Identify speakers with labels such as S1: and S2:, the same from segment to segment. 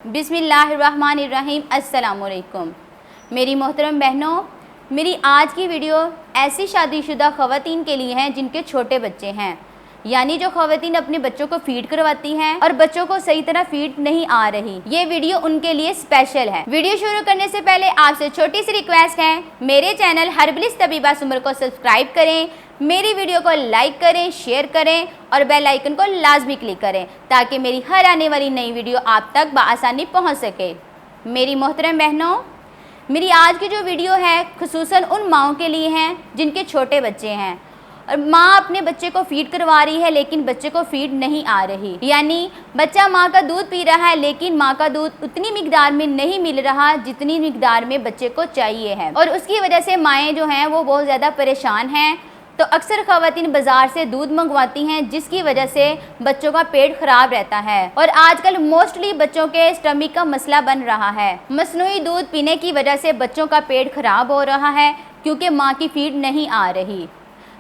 S1: बिस्मिल्लाहिर्रहमानिर्रहीम। अस्सलाम वालेकुम मेरी मोहतरम बहनों, मेरी आज की वीडियो ऐसी शादीशुदा ख़वातीन के लिए हैं जिनके छोटे बच्चे हैं, यानी जो ख़वातीन अपने बच्चों को फ़ीड करवाती हैं और बच्चों को सही तरह फ़ीड नहीं आ रही। ये वीडियो उनके लिए स्पेशल है। वीडियो शुरू करने से पहले आपसे छोटी सी रिक्वेस्ट है, मेरे चैनल हर्बलिस्ट तबीबा सुमर को सब्सक्राइब करें, मेरी वीडियो को लाइक करें, शेयर करें और बेल आइकन को लाजमी क्लिक करें ताकि मेरी हर आने वाली नई वीडियो आप तक बआसानी पहुंच सके। मेरी मोहतरम बहनों, मेरी आज की जो वीडियो है खुसूसन उन माओं के लिए हैं जिनके छोटे बच्चे हैं और माँ अपने बच्चे को फ़ीड करवा रही है लेकिन बच्चे को फ़ीड नहीं आ रही, यानी बच्चा माँ का दूध पी रहा है लेकिन माँ का दूध उतनी मिकदार में नहीं मिल रहा जितनी मिकदार में बच्चे को चाहिए है और उसकी वजह से माएँ जो हैं वो बहुत ज़्यादा परेशान हैं। तो अक्सर ख़वातीन बाज़ार से दूध मंगवाती हैं जिसकी वजह से बच्चों का पेट ख़राब रहता है और आजकल मोस्टली बच्चों के स्टमक का मसला बन रहा है। मसनूई दूध पीने की वजह से बच्चों का पेट ख़राब हो रहा है क्योंकि माँ की फ़ीड नहीं आ रही,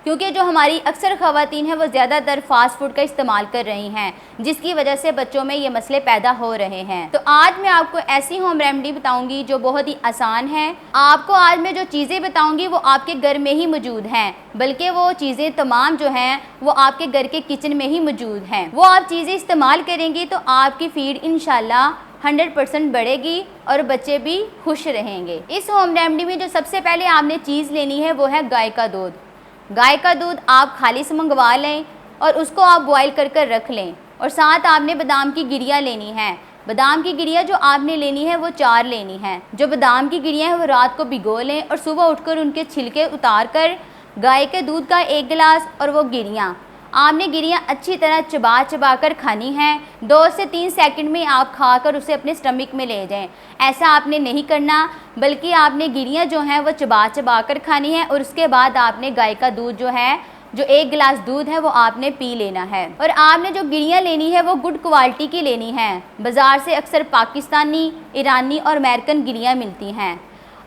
S1: क्योंकि जो हमारी अक्सर ख़वातीन हैं वो ज़्यादातर फास्ट फूड का इस्तेमाल कर रही हैं जिसकी वजह से बच्चों में ये मसले पैदा हो रहे हैं। तो आज मैं आपको ऐसी होम रेमेडी बताऊंगी जो बहुत ही आसान है। आपको आज मैं जो चीज़ें बताऊंगी वो आपके घर में ही मौजूद हैं, बल्कि वो चीज़ें तमाम जो हैं वो आपके घर के किचन में ही मौजूद हैं। वो आप चीज़ें इस्तेमाल करेंगी तो आपकी फ़ीड इंशाल्लाह 100% बढ़ेगी और बच्चे भी खुश रहेंगे। इस होम रेमेडी में जो सबसे पहले आपने चीज़ लेनी है वो है गाय का दूध। गाय का दूध आप खाली से मंगवा लें और उसको आप बॉईल कर रख लें और साथ आपने बादाम की गिरियाँ लेनी हैं। बादाम की गिरियाँ जो आपने लेनी है वो 4 लेनी हैं। जो बादाम की गिरियाँ हैं वो रात को भिगो लें और सुबह उठकर उनके छिलके उतार कर गाय के दूध का 1 गिलास और वो गिरियाँ आपने गिरियाँ अच्छी तरह चबा कर खानी हैं। 2 से 3 सेकंड में आप खाकर उसे अपने स्टमक में ले जाएं। ऐसा आपने नहीं करना, बल्कि आपने गिरियाँ जो हैं वो चबा कर खानी है और उसके बाद आपने गाय का दूध जो है, जो 1 गिलास दूध है वो आपने पी लेना है। और आपने जो गिरियाँ लेनी है वो गुड क्वालिटी की लेनी है। बाज़ार से अक्सर पाकिस्तानी, ईरानी और अमेरिकन गिरियाँ मिलती हैं।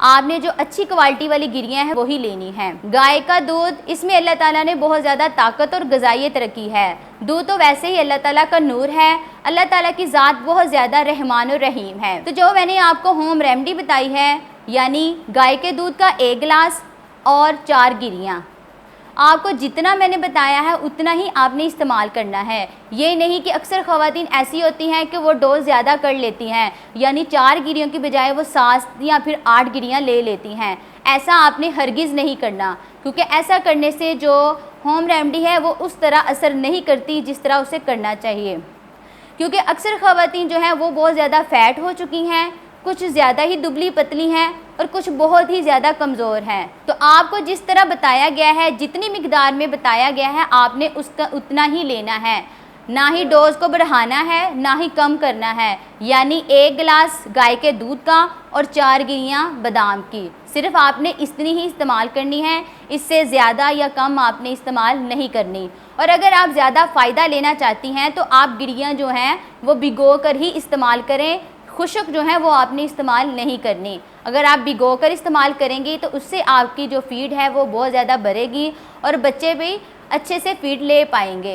S1: आपने जो अच्छी क्वालिटी वाली गिरियाँ हैं वही लेनी है। गाय का दूध, इसमें अल्लाह ताला ने बहुत ज़्यादा ताकत और ग़िज़ाइयत रखी है। दूध तो वैसे ही अल्लाह ताला का नूर है, अल्लाह ताला की ज़ात बहुत ज़्यादा रहमान और रहीम है। तो जो मैंने आपको होम रेमेडी बताई है, यानी गाय के दूध का 1 गिलास और 4 गिरियाँ, आपको जितना मैंने बताया है उतना ही आपने इस्तेमाल करना है। ये नहीं कि अक्सर ख़वातीन ऐसी होती हैं कि वो डोज ज़्यादा कर लेती हैं, यानी 4 गिरियों की बजाय वो 7 या फिर 8 गिरियाँ ले लेती हैं। ऐसा आपने हरगिज़ नहीं करना, क्योंकि ऐसा करने से जो होम रेमेडी है वो उस तरह असर नहीं करती जिस तरह उसे करना चाहिए। क्योंकि अक्सर ख़वातीन जो हैं वो बहुत ज़्यादा फ़ैट हो चुकी हैं, कुछ ज़्यादा ही दुबली पतली हैं और कुछ बहुत ही ज़्यादा कमज़ोर हैं। तो आपको जिस तरह बताया गया है, जितनी मिकदार में बताया गया है, आपने उसका उतना ही लेना है। ना ही डोज को बढ़ाना है ना ही कम करना है। यानी 1 गिलास गाय के दूध का और 4 गिरियाँ बादाम की, सिर्फ आपने इतनी ही इस्तेमाल करनी है। इससे ज़्यादा या कम आपने इस्तेमाल नहीं करनी। और अगर आप ज़्यादा फ़ायदा लेना चाहती हैं तो आप गिरियाँ जो हैं वो भिगो कर ही इस्तेमाल करें, खुश्क जो है वो आपने इस्तेमाल नहीं करनी। अगर आप भिगो कर इस्तेमाल करेंगी तो उससे आपकी जो फ़ीड है वो बहुत ज़्यादा बढ़ेगी और बच्चे भी अच्छे से फ़ीड ले पाएंगे।